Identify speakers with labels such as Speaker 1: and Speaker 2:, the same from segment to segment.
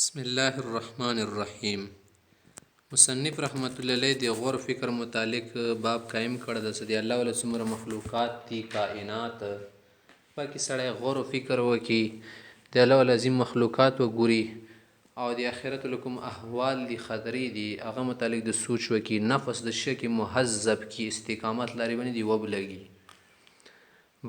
Speaker 1: بسم الله الرحمن الرحیم. مصنف رحمت الله علیه د غور فکر متعلق باب قائم کړی د سدي الله ول څومره مخلوقات دي کائنات پکې سړی غور او فکر وکي د الله ول عظیم مخلوقات وګوري او د آخرت لکم احوال دي خطرې دي هغه متعلق د سوچ وکي نفس د شک مهذب کی استقامت لري باندې دی وبلګي.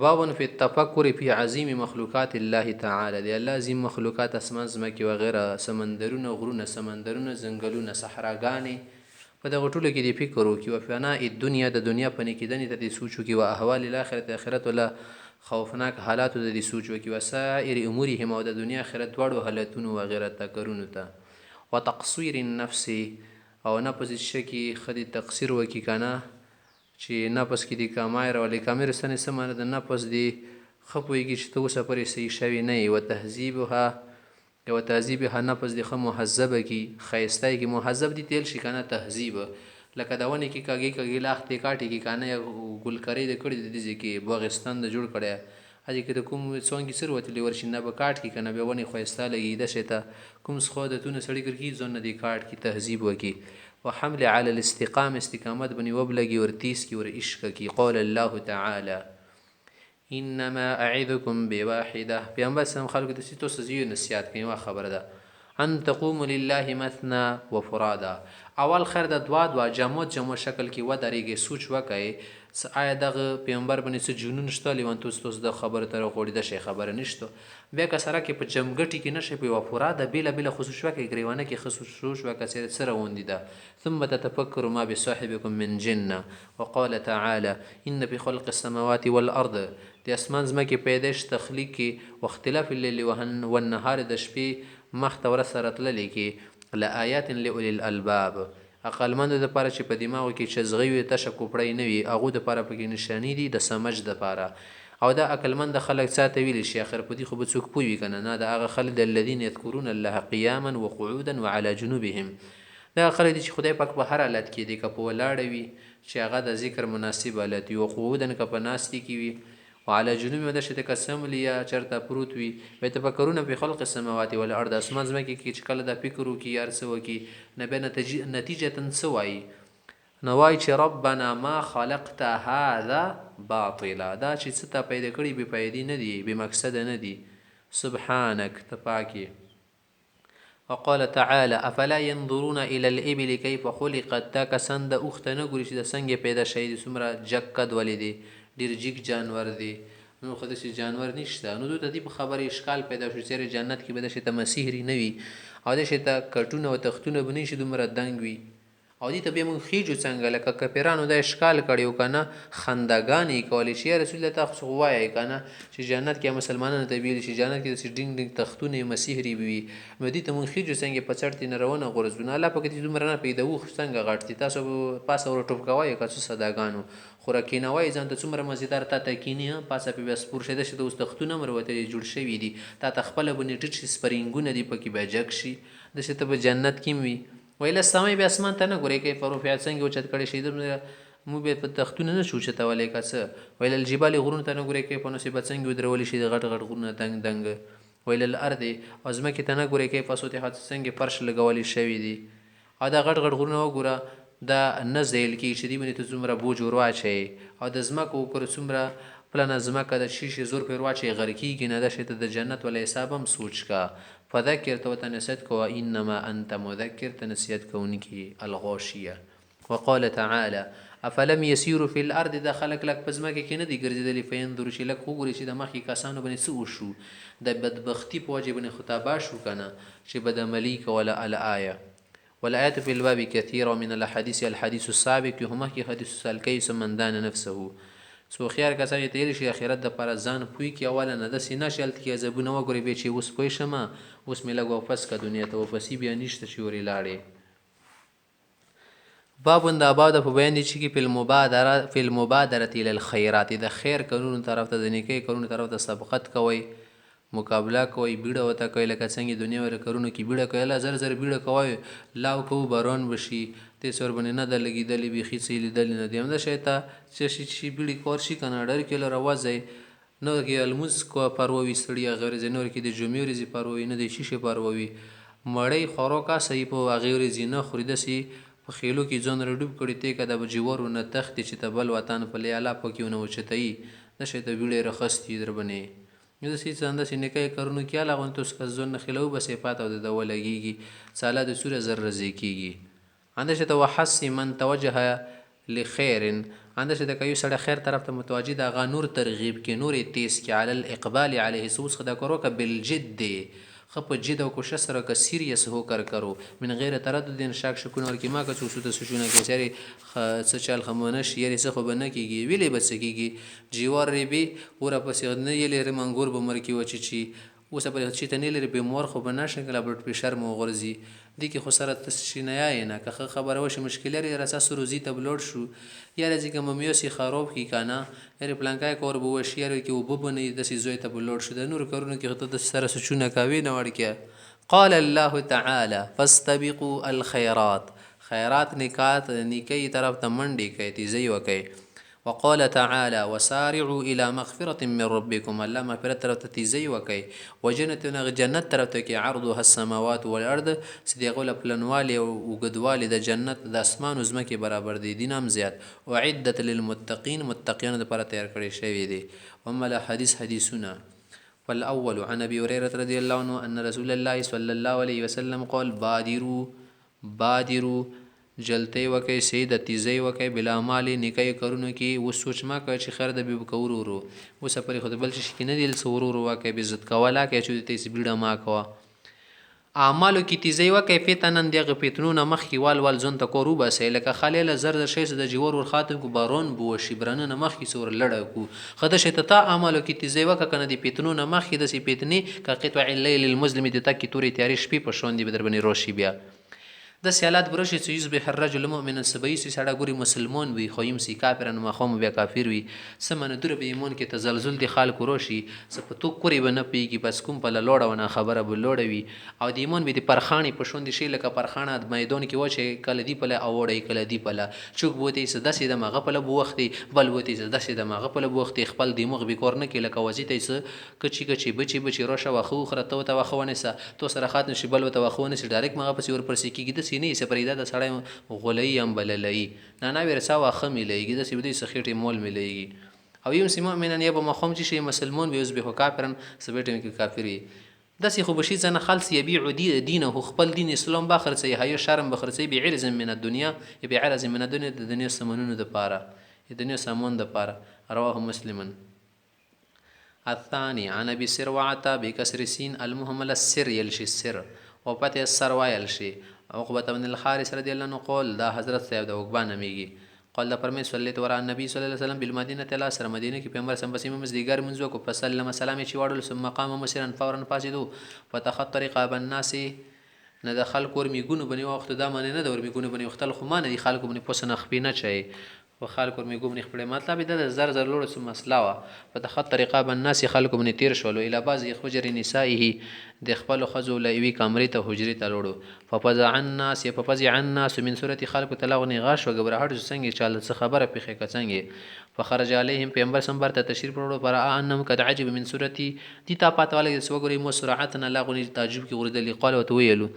Speaker 1: باب فی التفکر فی عظیم مخلوقات الله تعالی دی الله عظیم مخلوقات اسمان زمکي وغیرہ سمندرونه غرونه سمندرونه ځنګلونه صحراګانې په دغه ټولو کې دی فکر وکي او فنا الدنیا د دنیا په نکیدنې ته دی سوچ وکي او احوال الاخرت اخرت ولا خوفناک حالات د دی سوچ وکي وسائر امورهم او د دنیا اخرت دواړو حالتونو وغیرہ تکرونو ته وتقصير النفس او نفس شکی خدي تقصیر وکي کنه چې نفس کې دی کمای راولي کمر سنې سمانه د نفس دی خپويږي چې تو سفر صحیح شوی نه او تهذیبها نفس دی خو مهذبه کی خيستای کی مهذب دی تیل شي کنه تهذیب لکه داونه کې کاږي لاخ ته کاټي کی کنه ګل کری د کړي د دې کې بغستان د جوړ کړي اځي کې د کوم څنګه سر وتلی ورشنه به کاټ کی کنه به ونی خويستا لګي د شته کوم خو د تونه سړی کړي ځون دی کاټ کی تهذیب وکي وحمل على الاستقامة استقامت بني وبلغي ورتيس کی ور عشق کی قول الله تعالى انما اعذكم بواحده پیغمبر سم خلق د سیتو سزیو نصیحت کوي وا خبره ده ان تقوم لله مثنى وفرادا اول خیر د دوا جمع شکل کی و درېږي سوچ وکي آیا دغه پیغمبر باندې څه جنون شته لیوان توس د خبره تر غوړي د شي خبره نشته بیا که سره کې په جمګټي کې نشي په وفرادا بلا خصوص وکي غریوانه کې خصوص وکي سره وندي ده ثم تتفكر ما بصاحبكم من جنه وقال تعالى ان في خلق السماوات والارض د اسمان زمکه پیدائش تخلیق واختلاف الليل والنهار د شپې مختور سره تللی کې لآیات لأولی الالباب عقلمند د پاره چې په دماغ کې چزغي وي تشه کوپړی نه وي هغه د پاره په کې نشانی دي د سمج د پاره او دا عقلمند خلک ساته ویل شي اخر په دې خو به څوک پوي کنه نه دا هغه خلک الذين يذكرون الله قياما وقعودا وعلى جنوبهم دا خلک چې خدای پاک په هر حالت کې دی که په ولاړ وي چې هغه د ذکر مناسب حالت وي او قعودا که په ناستي کې وي وعلى جنوب مدشته قسم لیا چرته پروت وي به تفکرونه په خلق السماوات والارض اسمان زمکه کې چې کله د فکر وکي یار سو کی نه به نتیجه تنسوي نوای چې ربنا ما خلقت هذا باطلا دا چې ست پیدا کړی به پیدا نه دی به مقصد نه دی سبحانك تپاکي وقال تعالى افلا ينظرون الى الابل كيف خلقت تا کسند اختنه ګوري چې د څنګه پیدا شوی د سمره جکد ولیدي ډیر جګ جانور دی نو خو داسې جانور نشته نو د دې په خبره اشکال پیدا شو چې جنت کې به د شته مسیحري نه وي او د شته کټونه او تختونه بنې شي دومره دنګ وي او دې ته به مونږ خېجو څنګه لکه کپیرانو د اشکال کړیو کنه خندګانی کولی شي رسول الله تاسو وایي کنه چې جنت کې مسلمانانو ته ویل شي جنت کې د ډینګ تختونه مسیحري وي مې دې ته مونږ خېجو څنګه په چرته نه روانه غرزونه الله پکې دې دومره نه پیدا و څنګه غړتي تاسو پاسه ور ټوپ کوي که څه صداګانو خوراکینوي ځان ته څومره مزیدار تا تکینی پاسه په بس پور شه د واستختونه مروته جوړ شوی دي تا تخپل بنې ټټ سپرینګونه دی پکې بجک شي د شته په جنت کې وي ویل سمای به اسمان ته نه ګوري کې فروفیات څنګه او چت کړي شي مو به په تختونه نه شو چته ولې کاسه ویل الجبال غرون ته نه ګوري کې په نصیب څنګه درول شي د غټ غرونه دنګ ویل الارض ازمکه ته نه ګوري کې په صوت حد څنګه فرش لګولې شوی دي ا دا غټ غرونه وګوره دا نزل کې چې دی باندې ته زمره بوج ورواچي او د زمکو کور څومره پلان زمکه د شیشه زور پر واچي غرقیږي نه د شته د جنت ول حسابم سوچ کا فذكر تو تنسيت کو انما انت مذكر تنسيت كونك الغاشيه وقال تعالى افلم يسيروا في الارض دخلك لك پزماکه کې نه دی ګرځیدلی فینظر شي لك وګوري چې د مخې کسانو باندې څه وشو د بدبختی په وجه باندې خطابه شو کنه چې بد عملی کوله الايه والآيات في الباب كثيرة من الحديث السابق هما کی حدیث سالکی سمندان نفسه سو خيار کسان تیل شي اخرت د پر ځان پوي کی اوله نه د سینه شلت کی زبونه وګوري به چې اوس پوي شمه اوس مې لګو پس کا دنیا ته وپسی بیا نشته شوري لاړې باب د آباد په بیان دي چې په المبادره الى الخيرات د خیر قانون طرف ته د نیکی قانون طرف ته سبقت کوي مقابله کوي بیړه وته کوي لکه څنګه دنیا ور کارونه کې بیړه کوي لا زر بیړه کوي لاو کو بارون بشي ته سر باندې نه د لګیدلې بيخي سي لیدل نه دی هم شي ته چې شي بیړي کور شي کنه ډر کې لره وځي نو کې المس کو پروي سړی غیر زنور کې د جمعې ورځې پروي نه دی شیشه پروي مړی خوراکه صحیح په هغې ورځې نه خوري داسې په خیلو کې ځان راډوب کړي تی که د جوارو نه تښتي چې ته بل وطن په لیالا پکې ونه اوچتوي داسې ته ویړې رخستي در باندې داسې څه همداسې نیکه کارونو کې هله غوندې اوس که ځان نه خیلو بسې پاته او د ده ولګېږي ساله د سوره زر رضې کېږي همداسې ته وحسي من توجه لخیر همداسې ته که یو سړی خیر طرف ته متوجه د هغه نور ترغیب کې نور یې تیز کې علی الاقبال علیه اوس خو دا کار وکړه بالجد ښه په جد او کوشش سره که سیریس هوکر کرو من غیر تردد شک شکونه ورکې ما که څوک سو ته سوچونه کوي سری څه چل خمونه شي یاري څه خو به نه کېږي ویلې به څه کېږي جیوار ریبي وره پسې نه یې لري منګور به مر کې وچې چي اوس به چې ته نه لري بیمار خو به نه شي کله بلډ پریشر مو غورځي دې کې خو سره تاسو نه یې نه که خبره وشي مشکل لري راساس روزي ته بلوډ شو یا راځي که ممیوسي خراب کی کنه یاري پلانکای کور به وشي یاري کې وب بنې داسې زوی ته بلوډ شو د نور کارونو کې ته د سره سوچونه کوي نه وړکه قال الله تعالی فاستبقوا الخيرات خیرات نکات نیکی طرف ته منډې کوي تیزی وکي وقال تعالى وسارعوا الى مغفرة من ربكم الله مغفرت طرف ته تیزی وکي وجنة جنت طرف ته کې عرضها السماوات والارض صدیغه پلنوالی او وګدوالی د جنت د اسمان او زمکه برابر دي دینام زیات وعدت للمتقین متقین لپاره تیار کړی شوی دی ومل حدیثونه فالاول عن ابي هريره رضي الله عنه ان رسول الله صلى الله عليه وسلم قال بادروا جلتی وکي سید تیزی وکي بلا مالی نیکي کارونو کې و سوچ ما کوي چې خیر د به کورورو و سپری خود بل شي کې نه دل سورورو وکي به عزت کولا کې چې تیس بیډه ما کوا اعمالو کې تیزی وکي فتنن دغه فتنونه مخ کې وال زون ته کورو بسې لکه خلیل زر د شي د جوور ور خاتم کو بارون بو شي برنه مخ کې سور لړ کو خدای ته تا اعمالو کې تیزی وکه کنه د فتنونه مخ کې د سی فتنی ک قطع الليل المسلم د تک توري تیاری شپې په شون دی بدر بني روشي بیا د سیالات برشي چې یصبح الرجل مؤمنا سبيس سړه ګوري مسلمان وي خو يم سي کافرن مخوم بیا کافر وي سمنه در به ایمان کې تزلزل دي خلق روشي سپتو کوری بنه پیږي بس کوم په لوړه ونه خبره به لوړوي او د ایمان به د پرخانی په شون دي شي لکه پرخانه د میدان کې وچه کله دی په اوړی کله دی په چوک بوتي سداسي د مغه په لبو وختي بل بوتي سداسي د مغه په لبو وختي خپل دماغ به کور نه کې لکه وزیته س کچي بچي روشه واخو خرته تو واخونه سه تو سره خاطر شي بل تو واخونه سي ډایرک مغه په ور پرسي کېږي سینې سپریدا د سړی غولۍ هم بللای نه ورسا واخه ملایږي د سیودي سخیټي مول ملایږي او یم سیمه منن یا به مخوم چې شي مسلمان به یوز به کافرن سبټم کې کافری داسې خو بشي ځنه خلص یبيع دینه خپل دین اسلام به خرڅي هي شرم به خرڅي به عرض من الدنيا به عرض من الدنيا د دنیا سمنونو د پاره د دنیا سامان د پاره رواه مسلمن الثاني عن ابي سروعه بكسر سين المهمل السر يلشي السر وفتح السر ويلشي عقبه بن الحارث رضی الله عنه قول دا حضرت صاحب د عقبه نمیږي قال دا فرمای صلیت ورا النبي صلی الله علیه وسلم بالمدینه تلا سره مدینه کې پیغمبر سم بسیم مزدیګر منځو کو فسلم سلام چې وړل ثم مقام مسرن فورا فاسدو فتخط رقاب الناس نه د خلکو ورمیګونو بنی وخت دا معنی نه د ورمیګونو بنی وخت خو معنی دي خلکو بنی پوسنه خپینه چي و خلکو ورمیګونو بنی خپل مطلب د زر زر لور ثم مسلاوه فتخط رقاب الناس خلکو بنی تیر شول اله باز خجر نسائه د خپل خزو لوي کمرې ته حجرې ته لوړو ففزع الناس يفزع الناس من سوره خلق تلغني غاش وګبره هټ څنګه چاله څه خبره پیخه کڅنګه فخرج عليهم پیغمبر سمبر ته تشریف وروړو پر انم قد عجب من سورتي دي تا پاتواله سوګري مو سرعتنا لغني تعجب کې ورده قال وتويلو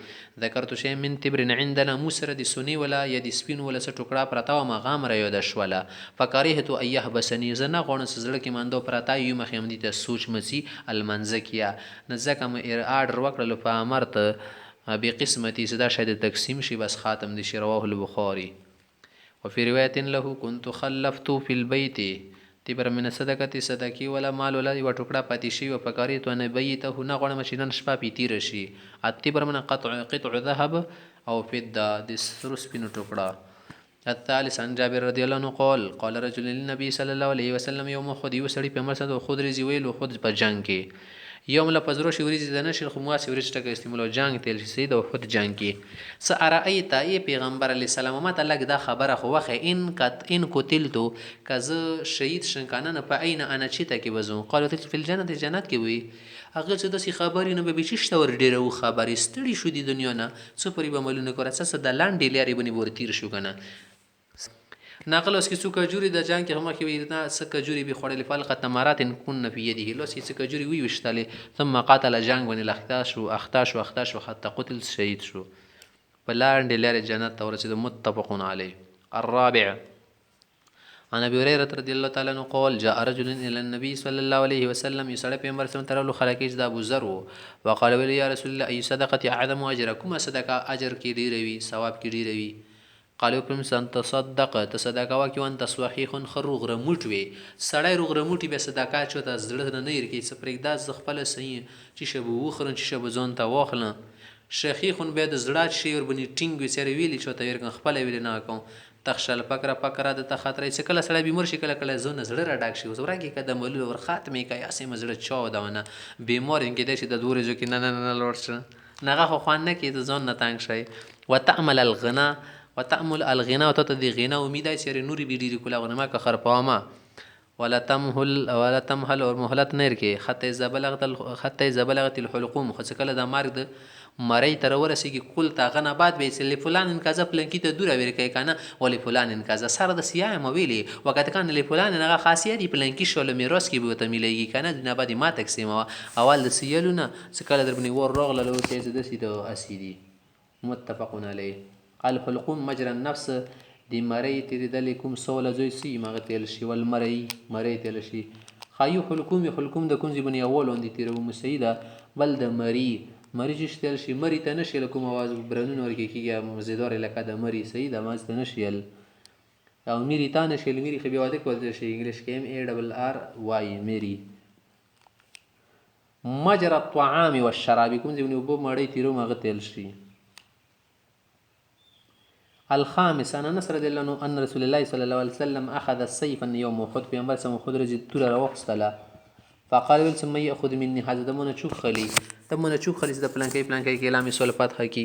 Speaker 1: ذكرت شيء من تبر عندنا مسر دي سني ولا يد سپين ولا ټوکړه پرتاو ما غامره یو د شولا فکرهت ايح بسني زنه غون سزړه کې ماندو پرتا یو مخیم دي ته سوچ مسي المنزکیا نزکه م آرډر وکړلو په امرته بقسمتي صدا شاید تقسیم شي بس خاتم دي رواه البخاري وفي روايه له كنت خلفت في البيت تبر من صدقه صدقي ولا مال ولا و ټوکړه پاتې شي او پکاري تو نه بيته نه غړ مشینن شپه پیتیر شي اتبر من قطع ذهب او فضه د سرس پینو ټوکړه الثالث عن جابر رضي الله عنه قال رجل للنبي صلى الله عليه وسلم يوم خذ يسري په مرسد خود رزي ویل خود په جنگ کې یوم له پزرو شي وريز د نشر خمواس وريز ټکه استعمال جنگ تل شي د خود جنگ کې س ارایت ای پیغمبر علی السلام مت الله دا خبره خو وخه ان قتلتو کز شهید شنکانه په عین انا چیته کې وزو قالت فی الجنه جنت کې وي هغه څه د خبرې نه به بچشته ور ډیره خبرې ستړي شو د دنیا نه څه پرې به ملونه کړه څه د لاندې لري بني ورتیر شو کنه ناقل اوس کې څو کجوري د جان کې هم کې وي نه څه کجوري به خوړلې فلقه تمرات كن في يده لوس کې څه کجوري وي وشتلې ثم قاتل جنگ ونی اختا شو حتى قتل شهید شو بلاند لار جنت ته ورسېد متفق علیه الرابع عن ابي هريره رضي الله تعالى عنه قال جاء رجل الى النبي صلى الله عليه وسلم يسال پیغمبر سم ترلو خلقیش د ابو ذر وقال يا رسول الله اي صدقه اعظم اجركم صدقه اجر کې ډیر وي ثواب کې ډیر وي قالو کوم سن تصدق تصدقه وکي وان تصحيح خروغ رموټ وي سړی روغ رموټي به صدقه چوته زړه نه ير کې سپریګدا ز خپل سي چې شبو وخرن چې شبو ځون ته واخلن شخيخون به د زړه شي ور بني ټینګ وسره ویلی چوته ير خپل ویل نه کوم تخشل پکره د تخاطرې چې کله سړی بیمار شي کله زونه زړه را ډاک شي وسورګي قدم ول ور خاتمه کوي اسې مزړه چاو داونه بیمار انګې د شي د دورې جو کې نه لورش نغه خو خوان نه کې د ځون نه تنگ شي وتعمل الغنا وتعمل الغنا وتتدي غنا امید چې نوري بيډيري کولا غنما که خرپاما ولا تمهل اور مهلت نیر کې حتی زبلغت الحلقوم خو کله د مرګ د مړی تر ورسېږي کول تا غنه بعد به چې لفلان ان کذا پلنکی ته دوره ور کوي کنه ولې فلان ان کذا سره د سیاه مویلی وخت کان لفلان نه خاصیت پلنکی شول میراث کې به ته مليږي کنه نه بعد ما تقسیم اول د سیلونه څکله دربني ور رغله لو ته د سیده اسیدی متفقون علیه الحلقوم مجرى النفس دی مړی تیر د لیکم سول زوی سی مغه تل شي ول مړی تل شي خایو حلقوم د کنځ بنی اول وندې تیر مسیده بل د مری چې تل شي مری ته نشي کوم आवाज برنون ورکی کیږي مزیدار لکه د مری صحیح د ماز ته نشي او مری ته نشي مری خو بیا د کول شي انګلیش کې MARR واي مری مجرى الطعام والشراب کوم ځینې وبو مړی تیرو مغه تل شي الخامس انا نصر رضي الله عنه ان رسول الله صلى الله عليه وسلم اخذ السيف يوم احد في انبر سم خضر تور راوخستله فقال ثم ياخذ مني هذا دمونه چوخلي تمونه چوخلي د پلانکي کې اعلان سول فتح کی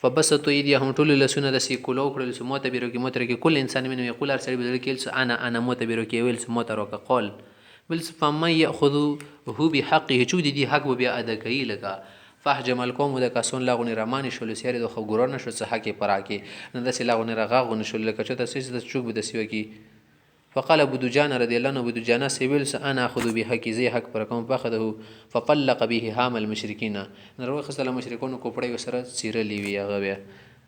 Speaker 1: فبسط ايديهم طول لسنه د سيكولو کړل سمو تبيرو کې موتر کې كل انسان منه يقول ارسل بدل کې انا موتبيرو کې ویل سمو تر وک قول بل فما ياخذ هو بحقه چود دي حق بیا ادا کوي لگا فحجم القوم د کسون لاغونی رمانی شول سیاره د خګورن شو څه حق پراکي نه د سلاغونی رغاغون شول لکه چې تاسو د چوک د سیو کې فقال ابو دجانه رضي الله عنه ابو دجانه سيبل انا اخذ بحق زي حق پر کوم فاخذه فطلق به هام المشركين نروخ السلام مشركون کوپړی وسره سیرلی وی هغه بیا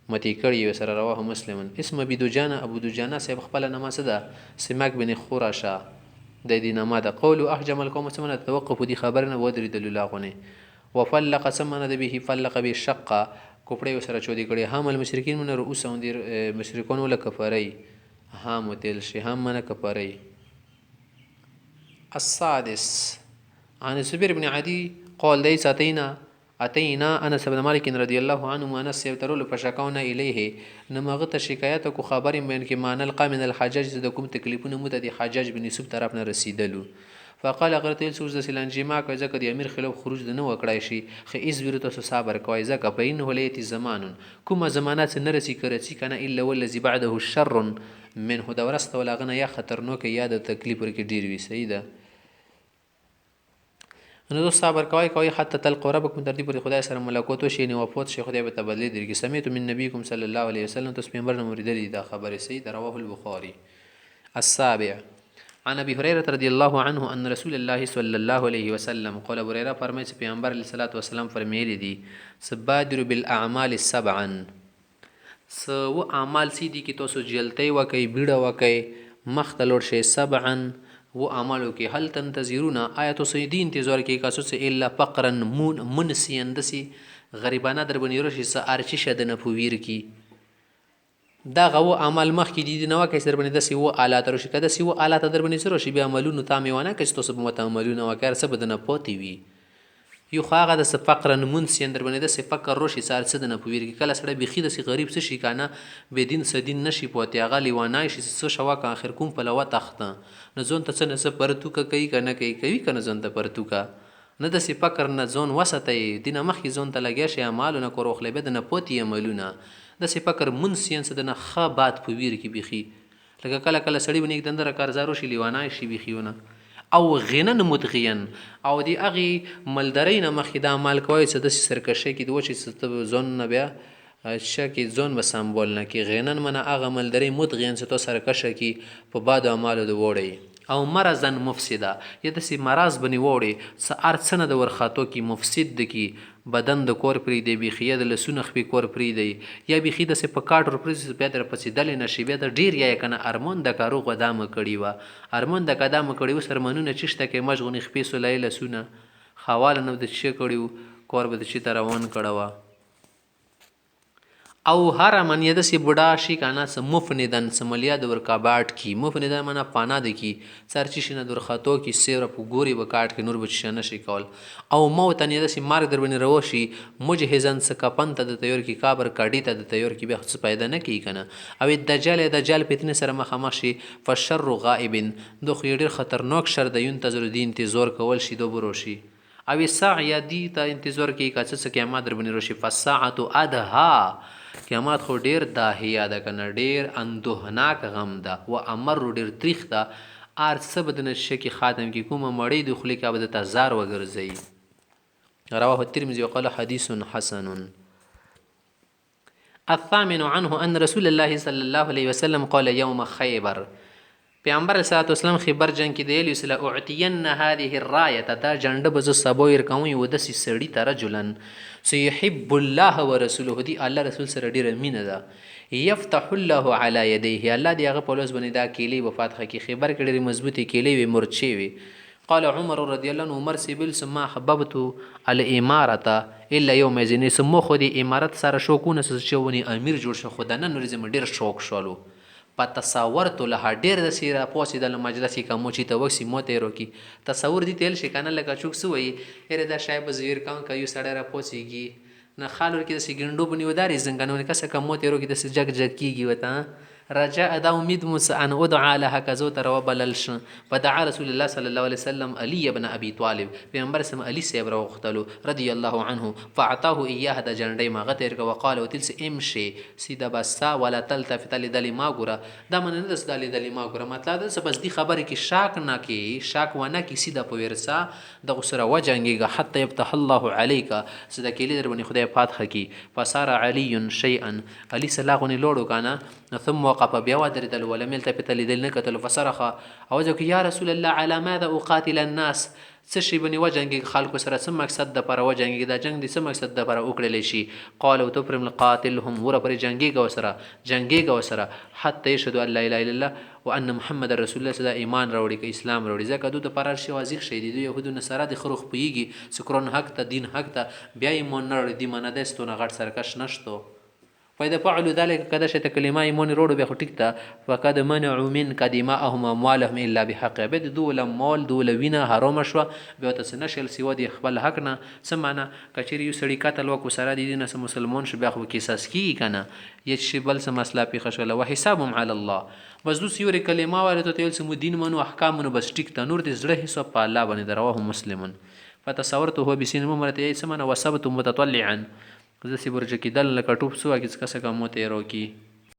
Speaker 1: متي کړي وسره رواه مسلم اسم ابو دجانه صاحب خپل نامه ده سماک بن خورشه د دې نامه ده قول احجم القوم سمنه توقف دي خبرنه ودري دلیل لاغونه وفلق سمنه به فلق بالشقه کوپړی وسره چودي کړي هام المشركين من رؤوس مشركون ولا كفري هام تل شي هم من كفري السادس عن الزبير بن عدي قال ليس اتينا انس بن مالك رضي الله عنه انس يترول فشكونا اليه نمغه شکایت کو خبر من کې مان القا من الحجاج د کوم تکلیفونه مو د حجاج بن یوسف طرف نه رسیدلو فقال غرتل سوز د سلانجما کوي ځکه د امیر خلاف خروج نه وکړای شي خو ایز ورته صبر کوي ځکه بین ولایت زمان کومه زمانات نه رسی کړی کنه الا والذي بعده الشر منه دا ورسته ولاغنه یا خطرناک یا د تکلیف ورکې ډیر وي صحیح ده نو صبر کوي حتی تلقوا ربکم ترتیب پر خدای سره ملاقات وشي نو وفات شي خدای به تبدلی درګي سمعت من نبیکم صلی الله علیه وسلم تاسو پیغمبر نو مریدلی دا خبره صحیح رواه البخاری السابع عن ابي هريره رضي الله عنه ان رسول الله صلى الله عليه وسلم قال ابو هريره فرمایي چې پیغمبر علیه الصلاه والسلام فرمایلی دي سبادر بالاعمال سبعا سو اعمال سي دي کې تاسو جلتي وکي بیړه وکي مختلور شي سبعا و اعمالو کې هل تنتظرون آیات سو دي انتظار کې کاسو الا فقرا منسيان دسي غریبانه در بنی رشي س ارچي شد نه پویر کې دا غو عمل مخ کې دي نو کې سر باندې د سی و آلات رشي کده سی و آلات در باندې سره شي بیا عملونو تامونه کې تاسو به متعملونه وکړ څه بدنه پوتي وي یو خاغه د فقر منسین در باندې د فقر رشي سار څه نه پویر کې کله سره بيخي د سی غریب څه شي کنه به دین سدین نشي پوتي هغه لیوانای شي څه شوا کا اخر کوم په لوا تخته نه ځون ته څه نه پرتو کوي کنه کوي کنه ځون ته پرتو کا نه د سی فقر نه ځون وسته دینه مخ کې ځون ته لګیا شي اعمالونه کور خلې به نه پوتي عملونه د سپکر منسین څه د نه خبات په ویر کې بيخي لکه کله کله سړی ونی دندره کارزارو شي لیوانای شي بيخيونه او غنن متغین او دی اغي ملدرین مخې د عمل کوي څه د سرکشه کې د وچې ست زون نه بیا شکی ځون به سمبول نه کی غینن من هغه ملدری مدغین ستو سرکشه کی په باد اعمالو د وړي او مرضن مفسده یا داسې مرض بنی وړي څه ارڅ نه د ورخاتو کی مفسد د کی بدن د کور پری دی بیخیه د لسونه خپې کور پری دی یا بیخی داسې په کاټ ور بیا در پسې دلې نشي بیا د ډیر یا کنه ارمون د کارو غدامه کړي وا ارمون د قدامه کړي و سرمنونه چشته کې مشغونی خپې سولای لسونه خواله نو د چی کړي کور به د چی روان کړه وا او هر من یدسی بوډا شي کنه سم مفندن سملیا د ورکابات کی مفندن منه پانا د کی سرچ شنه در خطو کی سیر په ګوري وکاټ کې نور بچ شنه شي کول او موت یدسی مارګ در بنی روشي مجهزن س کپن ته د تیور کی کابر کاډی ته د تیور کی به څه پیدا نه کی کنه او دجال پتنه سره مخامخ شي فشر غائب دو خیر خطرناک شر د ينتظر دین انتظار کول شي دو بروشي او ساعه دی ته انتظار کی کڅ س قیامت در بنی روشي فساعه ادها قیامت خو ډیر داهیا ده کنه ډیر اندوهناک غم ده و امر ډیر تریخ ده ار څه بدن شکی خاتم کی کومه مړی د خلی کا بده تزار وګرځي رواه الترمذي وقال حديث حسن الثامن عنه ان رسول الله صلى الله عليه وسلم قال يوم خيبر پیغمبر صلی الله علیه وسلم خبر جنگ کې دی لسلا اعتین هذه الرايه دا جنډ بز سبویر کوي و د سړی تر جلن سيحب الله ورسوله دی الله رسول سره ډیر مینه ده يفتح الله على يديه الله دی هغه پولس باندې دا کلی وفات کی خبر کړي مضبوطی کلی وی مرچی وی قال عمر رضی الله عنه عمر سیبل سما حببت الاماره الا يوم زين سمو خو دی امارت سره شوکونه سچونی امیر جوړ شو خدانه نور زم ډیر شوق شولو په تصور ته له ډیر د سیره پوسې د مجلس کې کوم چې ته وسی موته ورو کی تصور دي تل شي کنه لکه چوک سوی هر دا شای بزیر کان کایو سړی را پوسیږي نه خالور کې د سګندو بنی وداري زنګنونه کسه کوم موته ورو کې د جګ جګ کیږي وته رجاء دا امید موس ان ادعى لها كذو تر وبلل فدعا رسول الله صلى الله عليه وسلم علي بن ابي طالب پیغمبر سم علي سیب راوختلو رضی الله عنه فاعطاه اياه د جنډي ما غتر وقال وتلس امشي سيده بسا ولا تلتفت لدل ما ګره دا من نه دس دل دل ما ګره مطلب ده بس دي خبره کې شاک نه کې شاک ونه کې سيده په ورسا د غسره وجنګي حتى يفتح الله عليك سيده کې لري بني خدای فاتحه کی فصار علي شيئا علي سلاغني لوړو کنه ثم وقف بیا ودرېدل ولم يلتفت لیدل نه کتل فصرخ او ځکه یا رسول الله على ماذا اقاتل الناس څه شي بني وجنګي خلکو سره څه مقصد د پر وجنګي دا جنگ دي څه مقصد د پر وکړل شي قال وتفرم القاتلهم ور پر جنگي گو سره حتى يشهد ان لا اله الا الله وان محمد رسول الله صدا ایمان راوړي ک اسلام راوړي ځکه دوی د پر شي واضح شي دي يهودو نصارا د خروخ پيږي سکرون حق ته دین حق ته بیا ایمان نه دي منه دستونه غټ سرکش نشته فإذا فعلوا ذلك كذا شت كلمه ایمون روړو به خټیک ته فقد منعوا من قدماءهم اموالهم الا بحق بد دول مال دول وینه حرام شو به تاسو نشل سیو دی خپل حق نه سمانه کچری یو سړی قتل وکړو سره دي نه مسلمان شو به خو قصاص کی کنه یت شی بل سم مسله په خشله وحسابهم على الله بس دو سیوري کلمه ورته تل سم دین منو احکام منو بس ټیک ته نور دې زړه حساب په الله باندې دروه مسلمون فتصورته هو بسین مرته یې سمانه وسبت متطلعا زه سی برج کېدل لکه ټوپ سو اګه څه کوم ته روکی